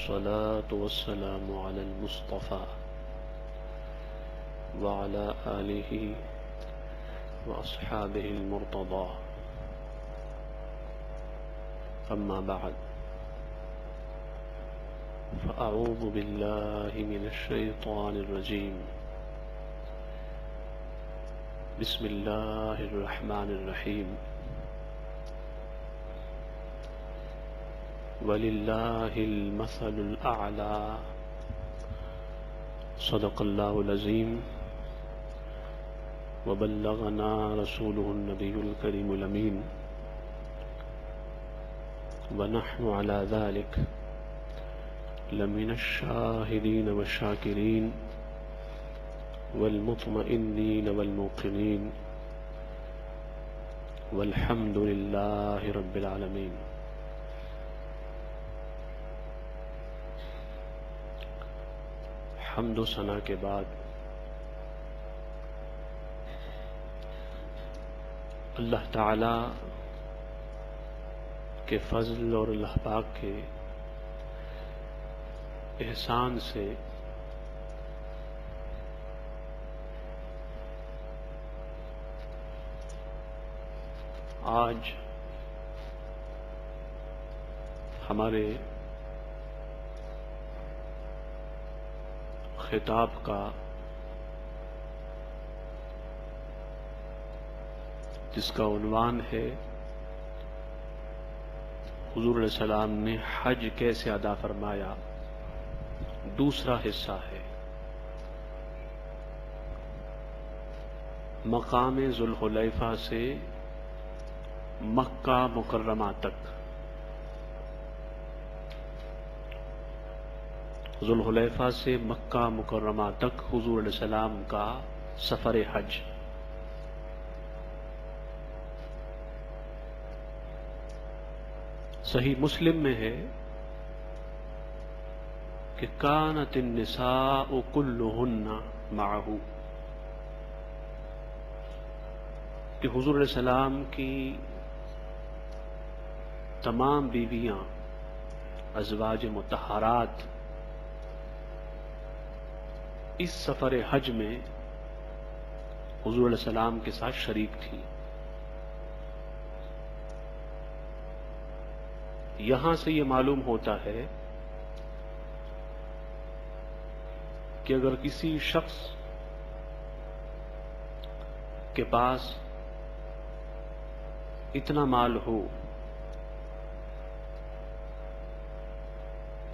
والصلاة والسلام على المصطفى وعلى آله وأصحابه المرتضى أما بعد فأعوذ بالله من الشيطان الرجيم بسم الله الرحمن الرحيم وَلِلَّهِ الْمَثَلُ الْأَعْلَى صدق الله العظيم وبلغنا رسوله النبي الكريم الأمين ونحن على ذلك لمن الشاهدين والشاكرين والمطمئنين والموقنين والحمد لله رب العالمين. حمد و ثنا کے بعد اللہ تعالی کے فضل اور اللہ پاک کے احسان سے آج ہمارے خطاب کا جس کا عنوان ہے حضور علیہ السلام نے حج کیسے ادا فرمایا، دوسرا حصہ ہے مقام ذوالحلیفہ سے مکہ مکرمہ تک. ذوالحلیفہ سے مکہ مکرمہ تک حضور علیہ السلام کا سفر حج. صحیح مسلم میں ہے کہ کانت النساء کلہن معہ، کہ حضور علیہ السلام کی تمام بیویاں ازواج مطہرات اس سفر حج میں حضور علیہ السلام کے ساتھ شریک تھی. یہاں سے یہ معلوم ہوتا ہے کہ اگر کسی شخص کے پاس اتنا مال ہو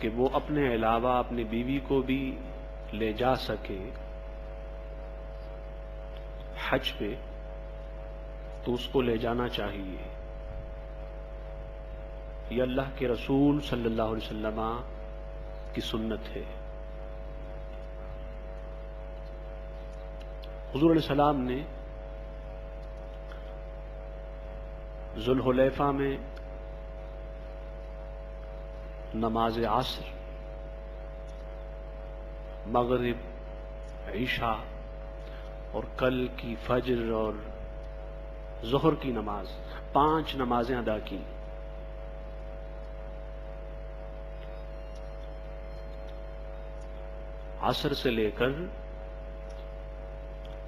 کہ وہ اپنے علاوہ اپنی بیوی کو بھی لے جا سکے حج پہ، تو اس کو لے جانا چاہیے. یہ اللہ کے رسول صلی اللہ علیہ وسلم کی سنت ہے. حضور علیہ السلام نے ذوالحلیفہ میں نماز عصر، مغرب، عشاء اور کل کی فجر اور ظہر کی نماز، 5 نمازیں ادا کی. عصر سے لے کر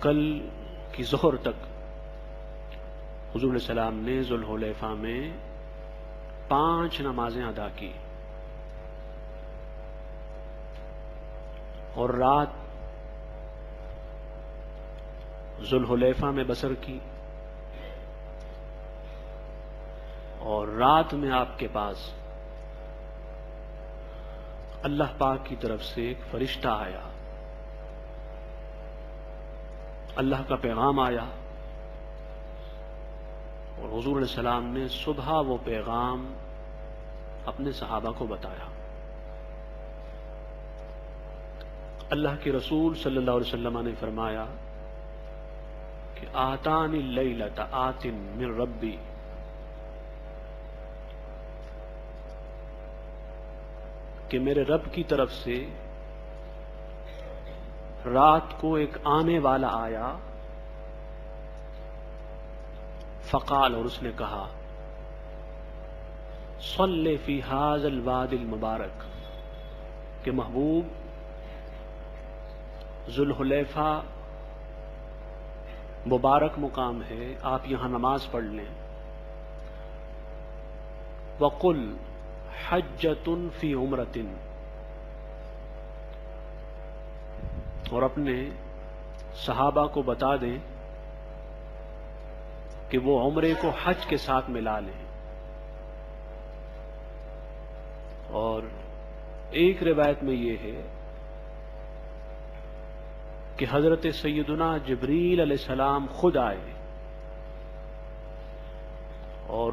کل کی ظہر تک حضور علیہ السلام نے ذوالحلیفہ میں 5 نمازیں ادا کی اور رات ذوالحلیفہ میں بسر کی. اور رات میں آپ کے پاس اللہ پاک کی طرف سے ایک فرشتہ آیا، اللہ کا پیغام آیا، اور حضور علیہ السلام نے صبح وہ پیغام اپنے صحابہ کو بتایا. اللہ کے رسول صلی اللہ علیہ وسلم نے فرمایا کہ آتانی اللیلۃ آت من ربی، کہ میرے رب کی طرف سے رات کو ایک آنے والا آیا. فقال، اور اس نے کہا، صلی فی ھذا الوادی المبارک، کہ محبوب ذوالحلیفہ مبارک مقام ہے، آپ یہاں نماز پڑھ لیں. وَقُلْ حَجَّةٌ فِي عُمْرَةٍ، اور اپنے صحابہ کو بتا دیں کہ وہ عمرے کو حج کے ساتھ ملا لیں. اور ایک روایت میں یہ ہے کہ حضرت سیدنا جبریل علیہ السلام خود آئے اور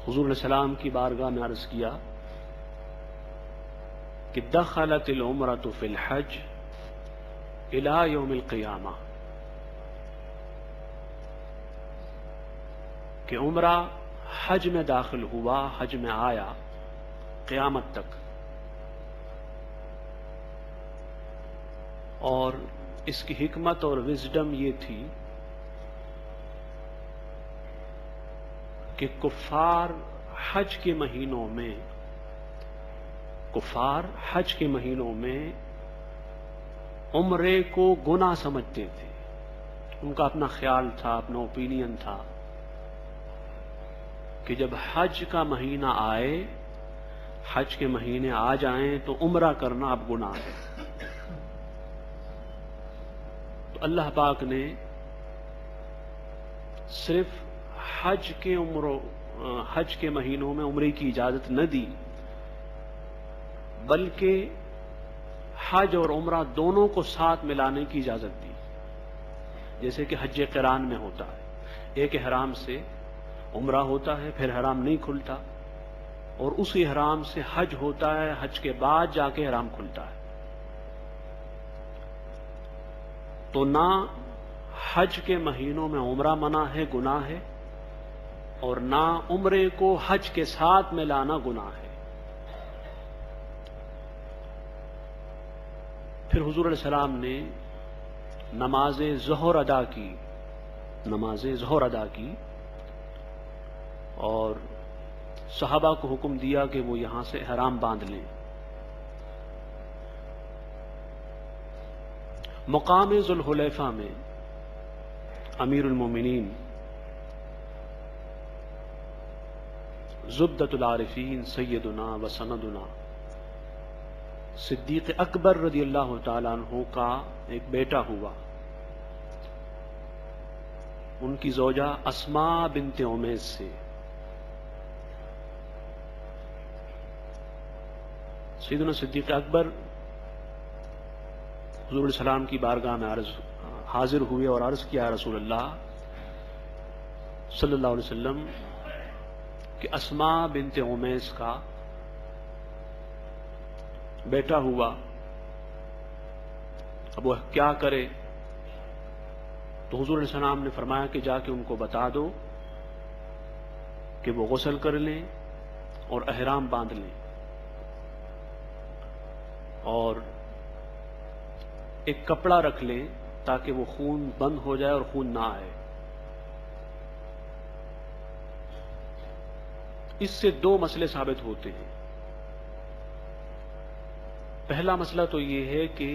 حضور علیہ السلام کی بارگاہ میں عرض کیا کہ دخلت العمرۃ فی الحج الی یوم القیامہ، کہ عمرہ حج میں داخل ہوا، حج میں آیا قیامت تک. اور اس کی حکمت اور وزڈم یہ تھی کہ کفار حج کے مہینوں میں عمرے کو گناہ سمجھتے تھے. ان کا اپنا خیال تھا، اپنا اوپینین تھا کہ جب حج کا مہینہ آئے، حج کے مہینے آ جائیں تو عمرہ کرنا اب گناہ ہے. تو اللہ پاک نے صرف حج کے مہینوں میں عمرے کی اجازت نہ دی، بلکہ حج اور عمرہ دونوں کو ساتھ ملانے کی اجازت دی. جیسے کہ حج قران میں ہوتا ہے، ایک احرام سے عمرہ ہوتا ہے، پھر احرام نہیں کھلتا، اور اس احرام سے حج ہوتا ہے، حج کے بعد جا کے احرام کھلتا ہے. تو نہ حج کے مہینوں میں عمرہ منع ہے، گناہ ہے، اور نہ عمرے کو حج کے ساتھ ملانا گناہ ہے. پھر حضور علیہ السلام نے نماز ظہر ادا کی اور صحابہ کو حکم دیا کہ وہ یہاں سے احرام باندھ لیں. مقام ذوالحلیفہ میں امیر المومنین زبدۃ العارفین سیدنا و سندنا صدیق اکبر رضی اللہ تعالیٰ عنہ کا ایک بیٹا ہوا. ان کی زوجہ اسماء بنت عمیس سے. سیدنا صدیق اکبر حضور علیہ السلام کی بارگاہ میں حاضر ہوئے اور عرض کیا رسول اللہ صلی اللہ علیہ وسلم کہ اسماء بنت عمیس کا بیٹا ہوا، اب وہ کیا کرے؟ تو حضور علیہ السلام نے فرمایا کہ جا کے ان کو بتا دو کہ وہ غسل کر لیں اور احرام باندھ لیں اور ایک کپڑا رکھ لیں تاکہ وہ خون بند ہو جائے اور خون نہ آئے. اس سے دو مسئلے ثابت ہوتے ہیں. پہلا مسئلہ تو یہ ہے کہ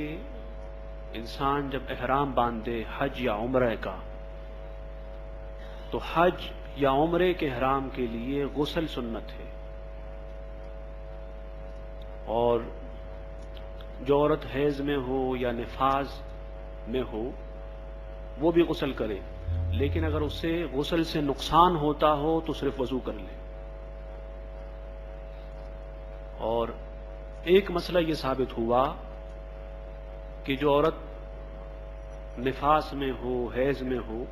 انسان جب احرام باندھے حج یا عمرے کا، تو حج یا عمرے کے احرام کے لیے غسل سنت ہے، اور جو عورت حیض میں ہو یا نفاس میں ہو وہ بھی غسل کرے، لیکن اگر اس سے غسل سے نقصان ہوتا ہو تو صرف وضو کر لے. اور ایک مسئلہ یہ ثابت ہوا کہ جو عورت نفاس میں ہو، حیض میں ہو،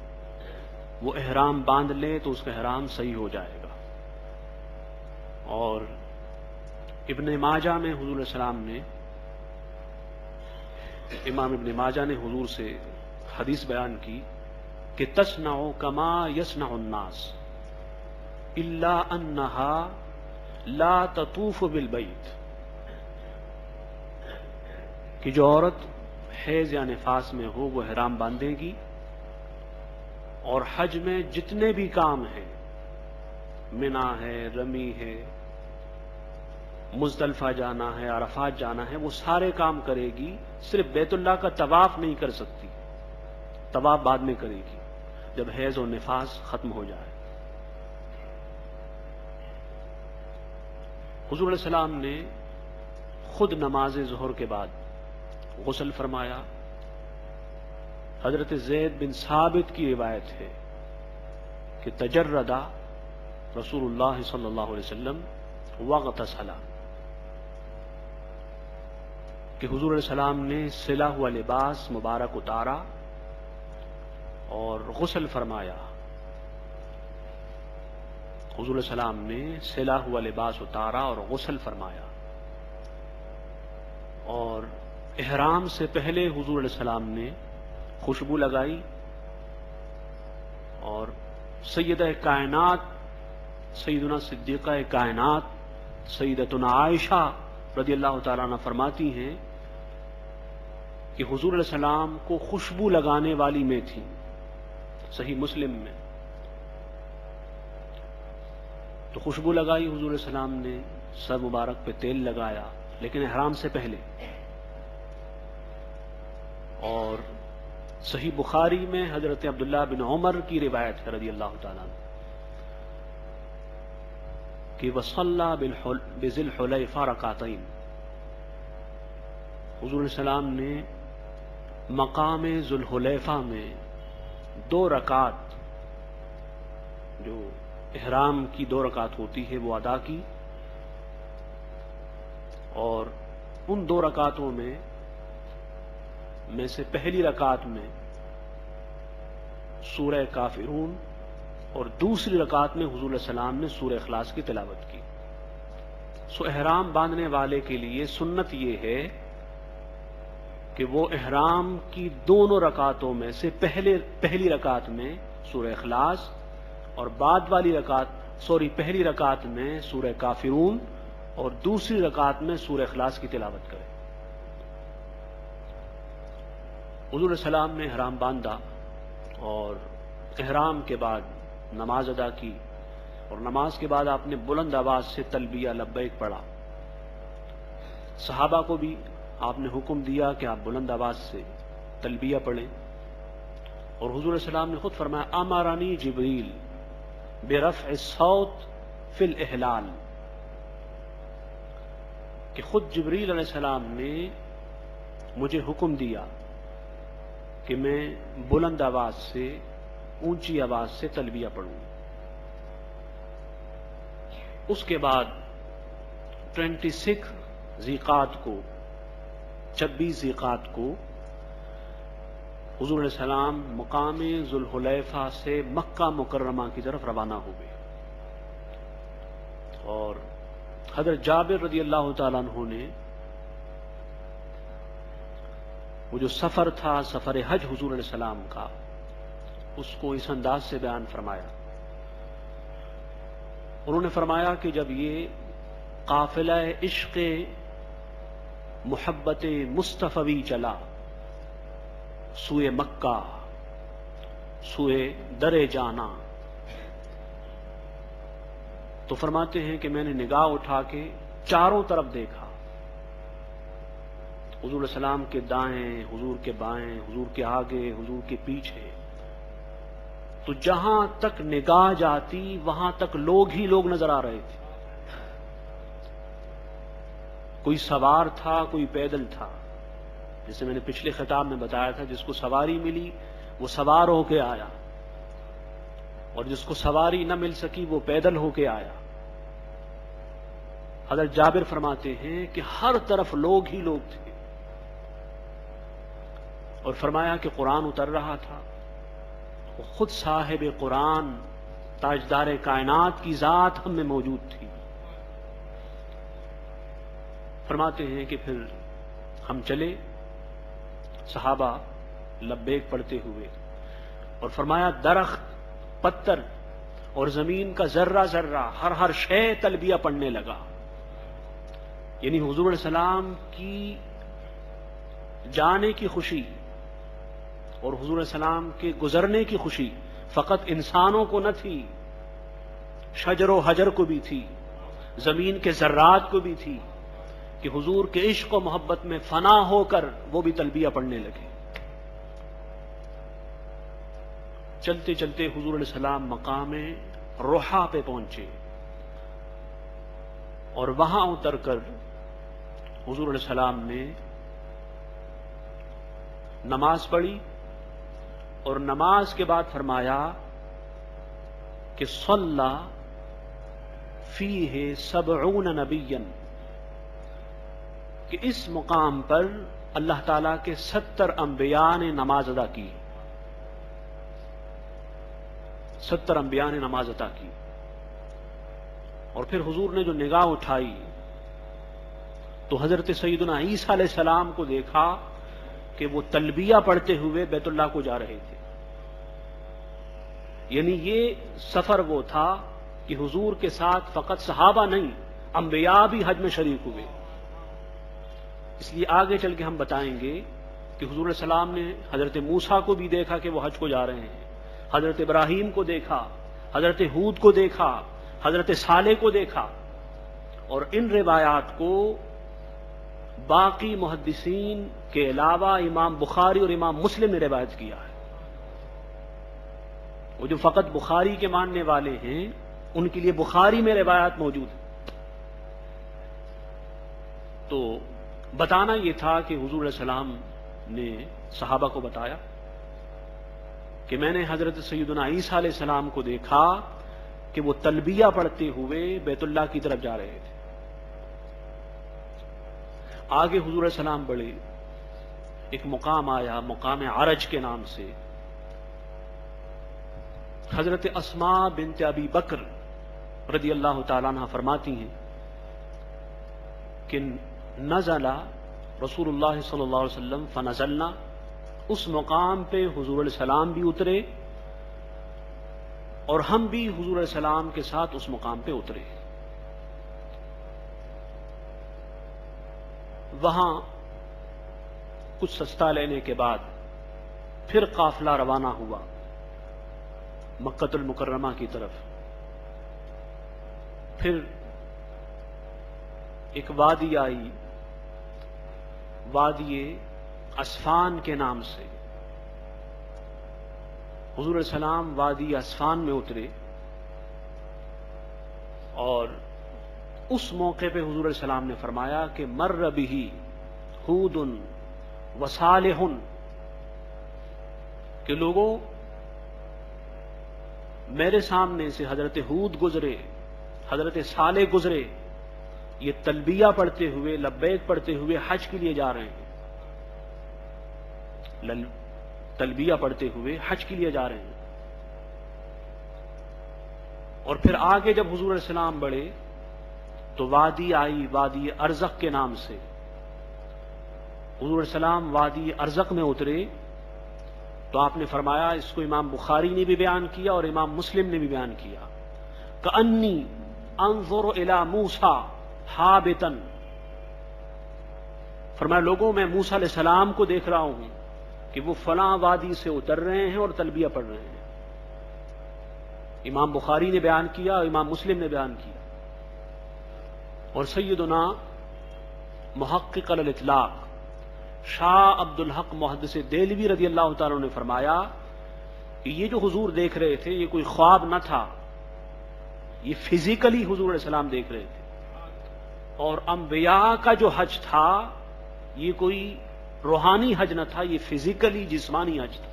وہ احرام باندھ لے تو اس کا احرام صحیح ہو جائے گا. اور ابن ماجہ میں حضور علیہ السلام نے، امام ابن ماجہ نے حضور سے حدیث بیان کی کہ تصنع کما یصنع الناس الا انہا لا تطوف بالبیت، کہ جو عورت حیض یا نفاس میں ہو وہ احرام باندھے گی اور حج میں جتنے بھی کام ہیں، منا ہے، رمی ہے، مزدلفہ جانا ہے، عرفات جانا ہے، وہ سارے کام کرے گی، صرف بیت اللہ کا طواف نہیں کر سکتی، طواف بعد میں کرے گی جب حیض اور نفاس ختم ہو جائے۔ حضور علیہ السلام نے خود نماز ظہر کے بعد غسل فرمایا۔ حضرت زید بن ثابت کی روایت ہے کہ تجردا رسول اللہ صلی اللہ علیہ وسلم واغتسل، کہ حضور علیہ السلام نے سلا ہوا لباس مبارک اتارا اور غسل فرمایا۔ حضور علیہ السلام نے سلا ہوا لباس اتارا اور غسل فرمایا، اور احرام سے پہلے حضور علیہ السلام نے خوشبو لگائی، اور سیدہ کائنات سیدنا صدیقہ کائنات سیدتنا عائشہ رضی اللہ تعالیٰ عنہ فرماتی ہیں کہ حضور علیہ السلام کو خوشبو لگانے والی میں تھی، صحیح مسلم میں۔ تو خوشبو لگائی حضور علیہ السلام نے، سر مبارک پہ تیل لگایا، لیکن احرام سے پہلے۔ اور صحیح بخاری میں حضرت عبداللہ بن عمر کی روایت ہے رضی اللہ تعالیٰ عنہ کہ وصلى بذی الحلیفہ رکعتین، حضور علیہ السلام نے مقام ذی الحلیفہ میں 2 رکعت، جو احرام کی 2 رکعت ہوتی ہے، وہ ادا کی، اور ان 2 رکعتوں میں سے پہلی رکعت میں سورہ کافرون اور دوسری رکعت میں حضور علیہ السلام نے سورہ اخلاص کی تلاوت کی۔ سو احرام باندھنے والے کے لیے سنت یہ ہے کہ وہ احرام کی دونوں رکعتوں میں سے پہلی رکعت میں سورہ اخلاص اور بعد والی پہلی رکعت میں سورہ کافرون اور دوسری رکعت میں سورہ اخلاص کی تلاوت کرے۔ حضور علیہ السلام نے احرام باندھا اور احرام کے بعد نماز ادا کی، اور نماز کے بعد آپ نے بلند آواز سے تلبیہ لبیک پڑھا۔ صحابہ کو بھی آپ نے حکم دیا کہ آپ بلند آواز سے تلبیہ پڑھیں، اور حضور علیہ السلام نے خود فرمایا امرنی جبریل برفع الصوت فی الاحلال، کہ خود جبریل علیہ السلام نے مجھے حکم دیا کہ میں بلند آواز سے، اونچی آواز سے تلبیہ پڑھوں۔ اس کے بعد 26 ذیقعد کو 26 ذیقعد کو حضور علیہ السلام مقام ذی الحلیفہ سے مکہ مکرمہ کی طرف روانہ ہوئے، اور حضرت جابر رضی اللہ تعالیٰ عنہ نے وہ جو سفر تھا، سفر حج حضور علیہ السلام کا، اس کو اس انداز سے بیان فرمایا۔ انہوں نے فرمایا کہ جب یہ قافلہ عشق محبت مصطفی چلا سوئے مکہ، سوئے در جانا، تو فرماتے ہیں کہ میں نے نگاہ اٹھا کے چاروں طرف دیکھا، حضور علیہ السلام کے دائیں، حضور کے بائیں، حضور کے آگے، حضور کے پیچھے، تو جہاں تک نگاہ جاتی وہاں تک لوگ ہی لوگ نظر آ رہے تھے۔ کوئی سوار تھا، کوئی پیدل تھا، جیسے میں نے پچھلے خطاب میں بتایا تھا، جس کو سواری ملی وہ سوار ہو کے آیا، اور جس کو سواری نہ مل سکی وہ پیدل ہو کے آیا۔ حضرت جابر فرماتے ہیں کہ ہر طرف لوگ ہی لوگ تھے، اور فرمایا کہ قرآن اتر رہا تھا، وہ خود صاحب قرآن تاجدار کائنات کی ذات ہم میں موجود تھی۔ فرماتے ہیں کہ پھر ہم چلے، صحابہ لبیک پڑھتے ہوئے، اور فرمایا درخت، پتھر اور زمین کا ذرہ ذرہ، ہر شے تلبیہ پڑھنے لگا۔ یعنی حضور علیہ السلام کی جانے کی خوشی اور حضور علیہ السلام کے گزرنے کی خوشی فقط انسانوں کو نہ تھی، شجر و حجر کو بھی تھی، زمین کے ذرات کو بھی تھی کہ حضور کے عشق و محبت میں فنا ہو کر وہ بھی تلبیہ پڑھنے لگے۔ چلتے چلتے حضور علیہ السلام مقام روحا پہ پہنچے اور وہاں اتر کر حضور علیہ السلام نے نماز پڑھی اور نماز کے بعد فرمایا کہ صلی فیہ 70 نبیا، کہ اس مقام پر اللہ تعالیٰ کے 70 انبیاء نے نماز ادا کی، 70 انبیاء نے نماز ادا کی۔ اور پھر حضور نے جو نگاہ اٹھائی تو حضرت سیدنا عیسیٰ علیہ السلام کو دیکھا کہ وہ تلبیہ پڑھتے ہوئے بیت اللہ کو جا رہے تھے۔ یعنی یہ سفر وہ تھا کہ حضور کے ساتھ فقط صحابہ نہیں، انبیاء بھی حج میں شریک ہوئے۔ اس لیے آگے چل کے ہم بتائیں گے کہ حضور علیہ السلام نے حضرت موسیٰ کو بھی دیکھا کہ وہ حج کو جا رہے ہیں، حضرت ابراہیم کو دیکھا، حضرت ہود کو دیکھا، حضرت صالح کو دیکھا، اور ان روایات کو باقی محدثین کے علاوہ امام بخاری اور امام مسلم نے روایت کیا ہے۔ وہ جو فقط بخاری کے ماننے والے ہیں ان کے لیے بخاری میں روایات موجود ہیں۔ تو بتانا یہ تھا کہ حضور علیہ السلام نے صحابہ کو بتایا کہ میں نے حضرت سیدنا عیسیٰ علیہ السلام کو دیکھا کہ وہ تلبیہ پڑھتے ہوئے بیت اللہ کی طرف جا رہے تھے۔ آگے حضور علیہ السلام بڑھے، ایک مقام آیا مقام عرج کے نام سے۔ حضرت اسماء بنت ابی بکر رضی اللہ تعالیٰ عنہ فرماتی ہیں کہ نزل رسول اللہ صلی اللہ علیہ وسلم فنزلنا، اس مقام پہ حضور علیہ السلام بھی اترے اور ہم بھی حضور علیہ السلام کے ساتھ اس مقام پہ اترے۔ وہاں کچھ سستا لینے کے بعد پھر قافلہ روانہ ہوا مکہ المکرمہ کی طرف۔ پھر ایک وادی آئی، وادی اسفان کے نام سے۔ حضور علیہ السلام وادی اسفان میں اترے اور اس موقع پہ حضور علیہ السلام نے فرمایا کہ مر بہ ہود و صالح، کہ لوگوں میرے سامنے سے حضرت ہود گزرے، حضرت صالح گزرے، یہ تلبیہ پڑھتے ہوئے لبیک پڑھتے ہوئے حج کے لیے جا رہے ہیں، تلبیہ پڑھتے ہوئے حج کے لیے جا رہے ہیں۔ اور پھر آگے جب حضور علیہ السلام بڑھے تو وادی آئی وادی ارزق کے نام سے۔ حضور علیہ السلام وادی ارزق میں اترے تو آپ نے فرمایا، اس کو امام بخاری نے بھی بیان کیا اور امام مسلم نے بھی بیان کیا، کأنی انظر الی موسیٰ حابطا، فرمایا لوگوں میں موسیٰ علیہ السلام کو دیکھ رہا ہوں کہ وہ فلاں وادی سے اتر رہے ہیں اور تلبیہ پڑھ رہے ہیں۔ امام بخاری نے بیان کیا اور امام مسلم نے بیان کیا۔ اور سیدنا محقق علی الاطلاق شاہ عبد الحق محدث دہلوی رضی اللہ تعالیٰ نے فرمایا کہ یہ جو حضور دیکھ رہے تھے یہ کوئی خواب نہ تھا، یہ فزیکلی حضور علیہ السلام دیکھ رہے تھے، اور انبیاء کا جو حج تھا یہ کوئی روحانی حج نہ تھا، یہ فزیکلی جسمانی حج تھا۔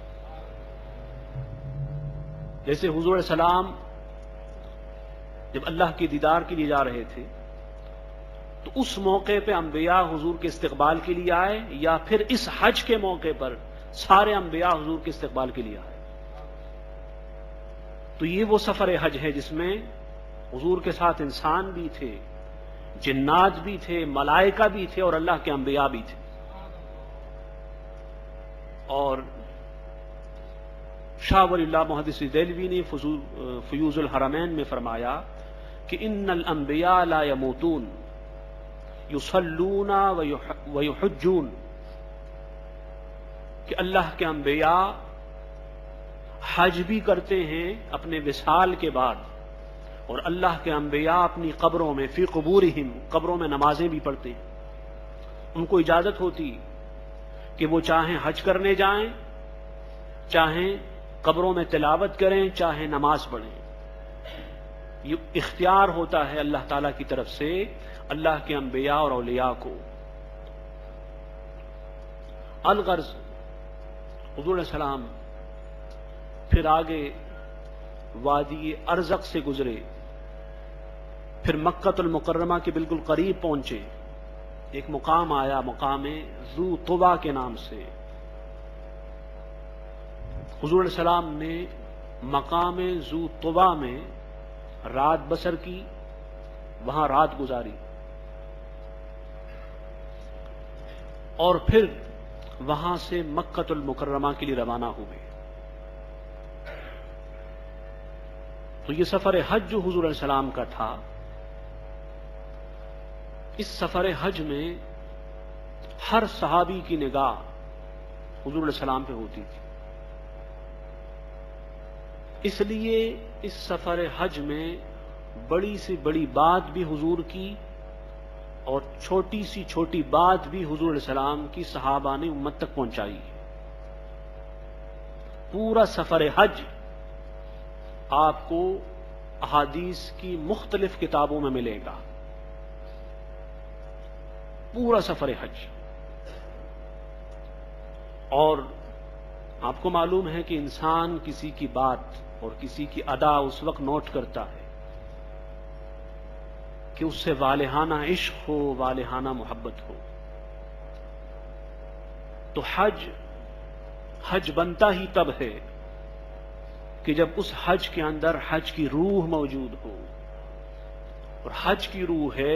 جیسے حضور علیہ السلام جب اللہ کے دیدار کے لیے جا رہے تھے تو اس موقع پہ انبیاء حضور کے استقبال کے لیے آئے، یا پھر اس حج کے موقع پر سارے انبیاء حضور کے استقبال کے لیے آئے۔ تو یہ وہ سفر حج ہے جس میں حضور کے ساتھ انسان بھی تھے، جنات بھی تھے، ملائکہ بھی تھے اور اللہ کے انبیاء بھی تھے۔ اور شاہ ولی اللہ محدث دہلوی نے فیوز الحرمین میں فرمایا کہ ان الانبیاء لا یموتون یصلون ویحجون، کہ اللہ کے انبیاء حج بھی کرتے ہیں اپنے وصال کے بعد، اور اللہ کے انبیاء اپنی قبروں میں فی قبورہم قبروں میں نمازیں بھی پڑھتے ہیں. ان کو اجازت ہوتی کہ وہ چاہیں حج کرنے جائیں، چاہیں قبروں میں تلاوت کریں، چاہیں نماز پڑھیں. یہ اختیار ہوتا ہے اللہ تعالی کی طرف سے اللہ کے انبیاء اور اولیاء کو. الغرض حضور علیہ السلام پھر آگے وادی ارزق سے گزرے، پھر مکۃ المکرمہ کے بالکل قریب پہنچے. ایک مقام آیا، مقام ذو طوا کے نام سے. حضور علیہ السلام نے مقام ذو طوا میں رات بسر کی، وہاں رات گزاری، اور پھر وہاں سے مکۃ المکرمہ کے لیے روانہ ہوئے. تو یہ سفر حج جو حضور علیہ السلام کا تھا، اس سفر حج میں ہر صحابی کی نگاہ حضور علیہ السلام پہ ہوتی تھی. اس لیے اس سفر حج میں بڑی سے بڑی بات بھی حضور کی اور چھوٹی سی چھوٹی بات بھی حضور علیہ السلام کی صحابہ نے امت تک پہنچائی. پورا سفر حج آپ کو احادیث کی مختلف کتابوں میں ملے گا. پورا سفر حج. اور آپ کو معلوم ہے کہ انسان کسی کی بات اور کسی کی ادا اس وقت نوٹ کرتا ہے کہ اس سے والہانہ عشق ہو، والہانہ محبت ہو. تو حج بنتا ہی تب ہے کہ جب اس حج کے اندر حج کی روح موجود ہو. اور حج کی روح ہے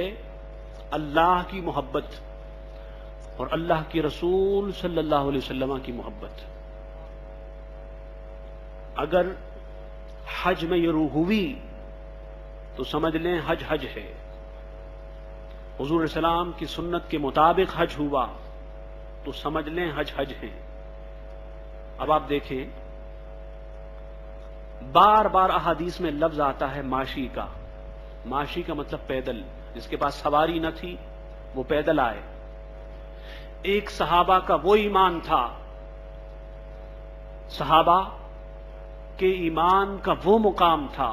اللہ کی محبت اور اللہ کے رسول صلی اللہ علیہ وسلم کی محبت. اگر حج میں یہ روح ہوئی تو سمجھ لیں حج ہے. حضور علیہ السلام کی سنت کے مطابق حج ہوا تو سمجھ لیں حج ہے. اب آپ دیکھیں، بار بار احادیث میں لفظ آتا ہے ماشی کا. ماشی کا مطلب پیدل. جس کے پاس سواری نہ تھی وہ پیدل آئے. ایک صحابہ کا وہ ایمان تھا، صحابہ کے ایمان کا وہ مقام تھا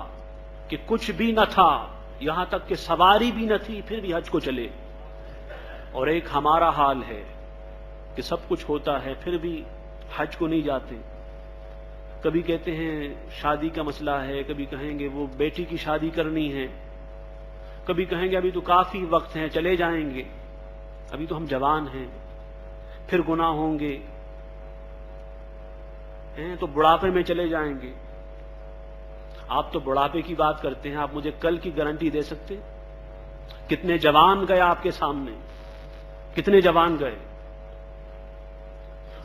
کہ کچھ بھی نہ تھا، یہاں تک کہ سواری بھی نہ تھی، پھر بھی حج کو چلے. اور ایک ہمارا حال ہے کہ سب کچھ ہوتا ہے پھر بھی حج کو نہیں جاتے. کبھی کہتے ہیں شادی کا مسئلہ ہے، کبھی کہیں گے وہ بیٹی کی شادی کرنی ہے، کبھی کہیں گے ابھی تو کافی وقت ہے چلے جائیں گے، ابھی تو ہم جوان ہیں، پھر گناہ ہوں گے، تو بڑھاپے میں چلے جائیں گے. آپ تو بڑھاپے کی بات کرتے ہیں، آپ مجھے کل کی گارنٹی دے سکتے؟ کتنے جوان گئے آپ کے سامنے، کتنے جوان گئے؟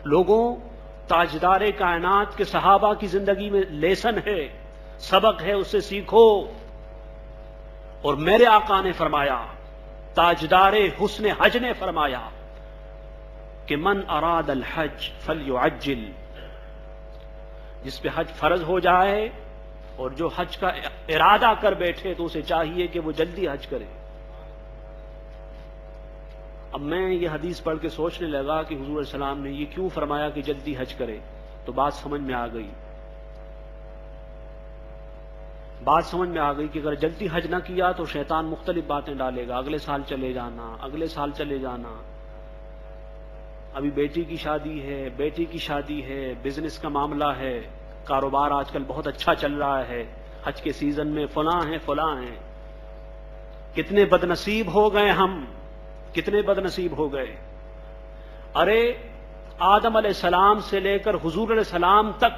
لوگوں، تاجدار کائنات کے صحابہ کی زندگی میں لیسن ہے، سبق ہے، اسے سیکھو. اور میرے آقا نے فرمایا، تاجدار حسن حج نے فرمایا کہ من اراد الحج فلیعجل. جس پہ حج فرض ہو جائے اور جو حج کا ارادہ کر بیٹھے تو اسے چاہیے کہ وہ جلدی حج کرے. اب میں یہ حدیث پڑھ کے سوچنے لگا کہ حضور علیہ السلام نے یہ کیوں فرمایا کہ جلدی حج کرے، تو بات سمجھ میں آ گئی. بات سمجھ میں آ گئی کہ اگر جلدی حج نہ کیا تو شیطان مختلف باتیں ڈالے گا، اگلے سال چلے جانا، اگلے سال چلے جانا، ابھی بیٹی کی شادی ہے، بیٹی کی شادی ہے، بزنس کا معاملہ ہے، کاروبار آج کل بہت اچھا چل رہا ہے، حج کے سیزن میں فلاں ہیں فلاں ہیں. کتنے بد نصیب ہو گئے ہم، کتنے بد نصیب ہو گئے. ارے آدم علیہ السلام سے لے کر حضور علیہ السلام تک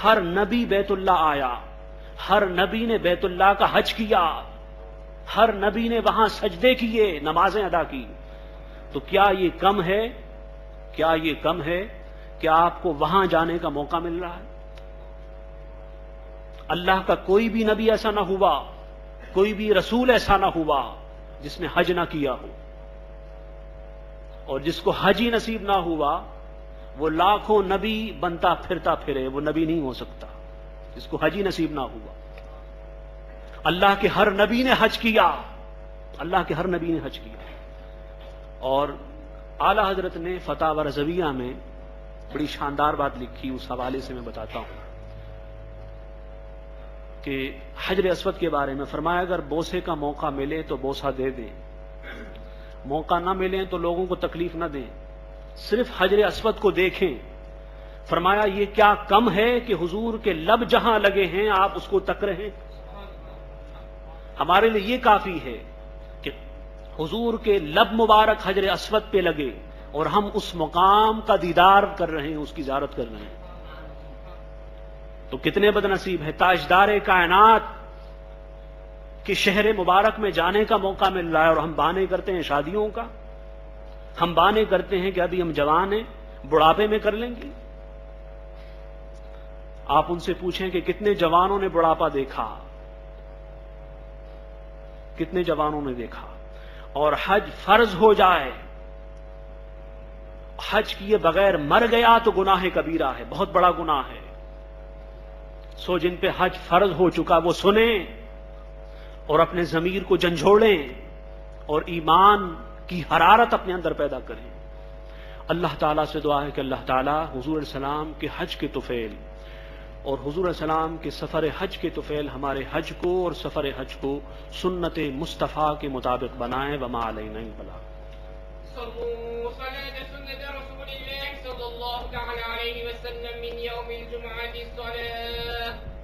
ہر نبی بیت اللہ آیا، ہر نبی نے بیت اللہ کا حج کیا، ہر نبی نے وہاں سجدے کیے، نمازیں ادا کی. تو کیا یہ کم ہے؟ کیا یہ کم ہے کہ آپ کو وہاں جانے کا موقع مل رہا ہے؟ اللہ کا کوئی بھی نبی ایسا نہ ہوا، کوئی بھی رسول ایسا نہ ہوا جس نے حج نہ کیا ہو. اور جس کو حج ہی نصیب نہ ہوا وہ لاکھوں نبی بنتا پھرتا پھرے، وہ نبی نہیں ہو سکتا جس کو حج ہی نصیب نہ ہوا. اللہ کے ہر نبی نے حج کیا، اللہ کے ہر نبی نے حج کیا. اور اعلی حضرت نے فتاوی رضویہ میں بڑی شاندار بات لکھی، اس حوالے سے میں بتاتا ہوں کہ حجر اسود کے بارے میں فرمایا اگر بوسے کا موقع ملے تو بوسہ دے دیں، موقع نہ ملے تو لوگوں کو تکلیف نہ دیں، صرف حجر اسود کو دیکھیں. فرمایا یہ کیا کم ہے کہ حضور کے لب جہاں لگے ہیں آپ اس کو تک رہے ہیں. ہمارے لیے یہ کافی ہے کہ حضور کے لب مبارک حجر اسود پہ لگے اور ہم اس مقام کا دیدار کر رہے ہیں، اس کی زیارت کر رہے ہیں. تو کتنے بد نصیب ہے تاجدار کائنات کہ شہر مبارک میں جانے کا موقع مل رہا ہے اور ہم بہانے کرتے ہیں شادیوں کا، ہم بہانے کرتے ہیں کہ ابھی ہم جوان ہیں، بڑھاپے میں کر لیں گے. آپ ان سے پوچھیں کہ کتنے جوانوں نے بڑھاپا دیکھا، کتنے جوانوں نے دیکھا. اور حج فرض ہو جائے، حج کیے بغیر مر گیا تو گناہ کبیرہ ہے، بہت بڑا گناہ ہے. سو جن پہ حج فرض ہو چکا وہ سنیں اور اپنے ضمیر کو جھنجھوڑیں اور ایمان کی حرارت اپنے اندر پیدا کریں. اللہ تعالیٰ سے دعا ہے کہ اللہ تعالیٰ حضور علیہ السلام کے حج کے طفیل اور حضور علیہ السلام کے سفر حج کے طفیل ہمارے حج کو اور سفر حج کو سنت مصطفیٰ کے مطابق بنائیں. وما علینا البلاغ. صلوا صلاة سنة رسول الله صلى الله تعالى عليه وسلم من يوم الجمعة الصلاة